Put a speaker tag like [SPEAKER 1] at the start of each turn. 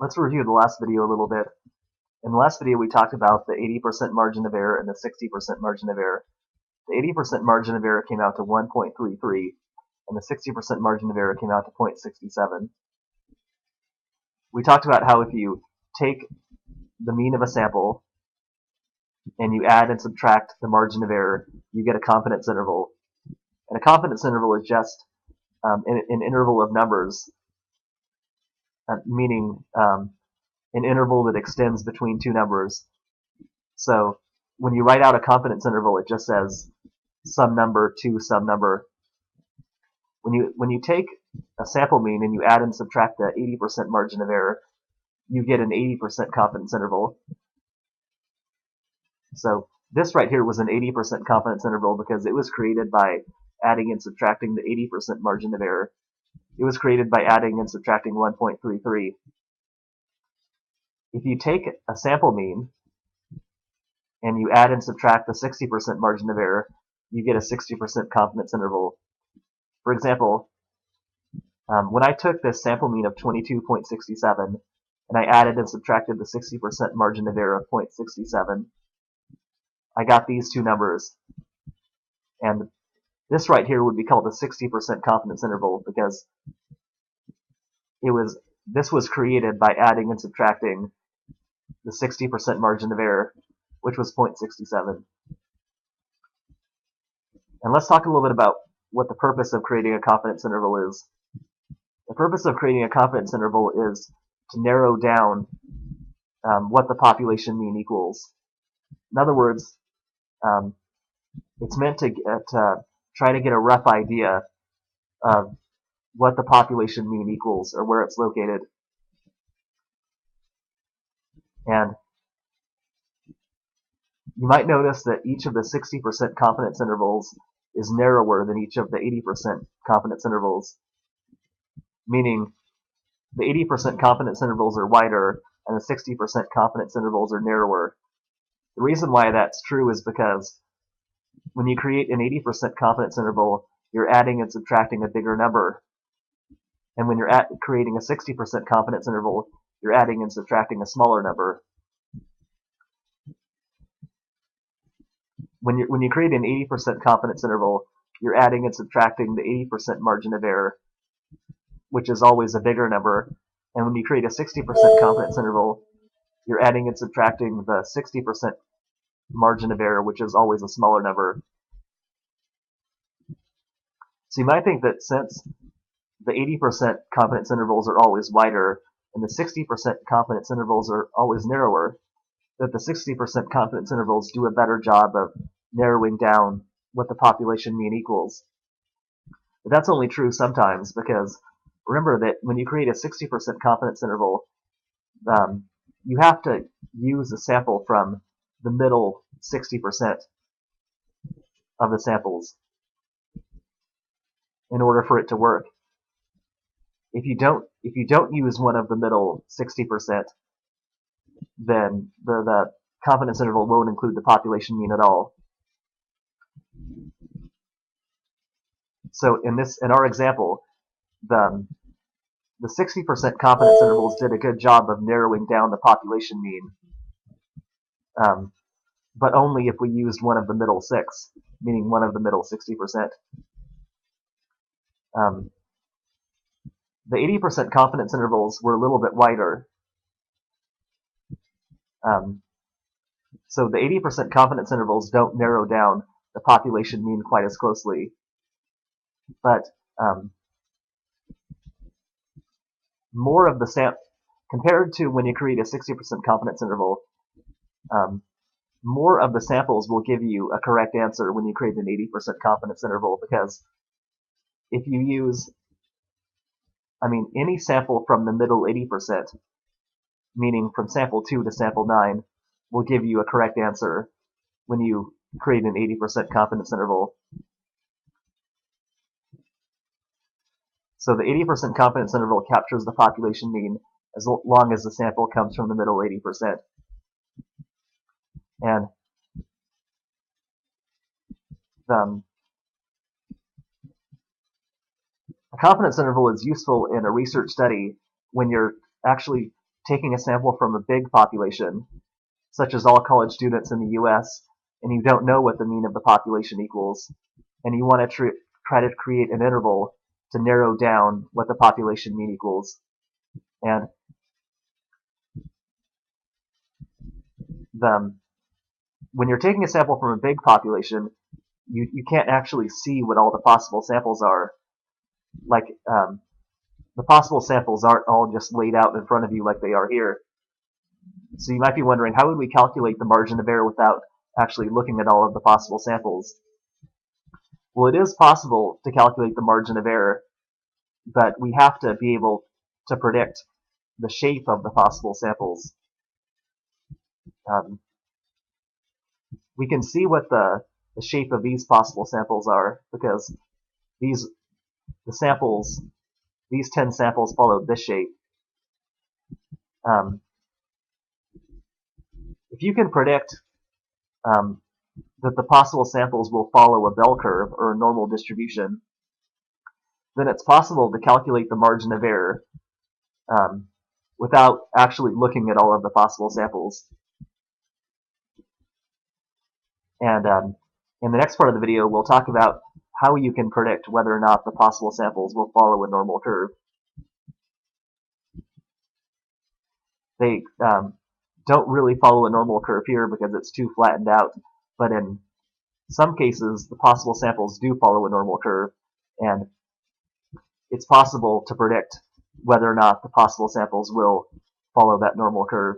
[SPEAKER 1] Let's review the last video a little bit. In the last video, we talked about the 80% margin of error and the 60% margin of error. The 80% margin of error came out to 1.33, and the 60% margin of error came out to 0.67. We talked about how if you take the mean of a sample and you add and subtract the margin of error, you get a confidence interval. And a confidence interval is just an interval of numbers, meaning an interval that extends between two numbers. So when you write out a confidence interval, it just says some number to some number. When you take a sample mean and you add and subtract the 80% margin of error, you get an 80% confidence interval. So this right here was an 80% confidence interval because it was created by adding and subtracting the 80% margin of error. It was created by adding and subtracting 1.33. If you take a sample mean and you add and subtract the 60% margin of error, you get a 60% confidence interval. For example, when I took this sample mean of 22.67 and I added and subtracted the 60% margin of error of 0.67, I got these two numbers. And this right here would be called a 60% confidence interval because this was created by adding and subtracting the 60% margin of error, which was 0.67. And let's talk a little bit about what the purpose of creating a confidence interval is. The purpose of creating a confidence interval is to narrow down what the population mean equals. In other words, it's meant to try to get a rough idea of what the population mean equals or where it's located. And you might notice that each of the 60% confidence intervals is narrower than each of the 80% confidence intervals, meaning the 80% confidence intervals are wider and the 60% confidence intervals are narrower. The reason why that's true is because when you create an 80% confidence interval, you're adding and subtracting a bigger number. And when you're creating a 60% confidence interval, you're adding and subtracting a smaller number. When you create an 80% confidence interval, you're adding and subtracting the 80% margin of error, which is always a bigger number. And when you create a 60% confidence interval, you're adding and subtracting the 60% margin of error, which is always a smaller number. So you might think that since the 80% confidence intervals are always wider and the 60% confidence intervals are always narrower, that the 60% confidence intervals do a better job of narrowing down what the population mean equals. But that's only true sometimes because remember that when you create a 60% confidence interval, you have to use a sample from the middle 60% of the samples in order for it to work. If you don't use one of the middle 60%, then the confidence interval won't include the population mean at all. So in our example, the 60% confidence intervals did a good job of narrowing down the population mean, but only if we used one of the middle 6, meaning one of the middle 60%. The 80% confidence intervals were a little bit wider. So the 80% confidence intervals don't narrow down the population mean quite as closely. But more of the compared to when you create a 60% confidence interval, more of the samples will give you a correct answer when you create an 80% confidence interval, because if you use, any sample from the middle 80%, meaning from sample 2 to sample 9, will give you a correct answer when you create an 80% confidence interval. So the 80% confidence interval captures the population mean as long as the sample comes from the middle 80%. And a confidence interval is useful in a research study when you're actually taking a sample from a big population, such as all college students in the US, and you don't know what the mean of the population equals, and you want to try to create an interval to narrow down what the population mean equals. And when you're taking a sample from a big population, you can't actually see what all the possible samples are. Like, the possible samples aren't all just laid out in front of you like they are here. So you might be wondering, how would we calculate the margin of error without actually looking at all of the possible samples? Well, it is possible to calculate the margin of error, but we have to be able to predict the shape of the possible samples. We can see what the shape of these possible samples are because these 10 samples follow this shape. If you can predict that the possible samples will follow a bell curve or a normal distribution, then it's possible to calculate the margin of error without actually looking at all of the possible samples. And in the next part of the video, we'll talk about how you can predict whether or not the possible samples will follow a normal curve. They don't really follow a normal curve here because it's too flattened out, but in some cases, the possible samples do follow a normal curve, and it's possible to predict whether or not the possible samples will follow that normal curve.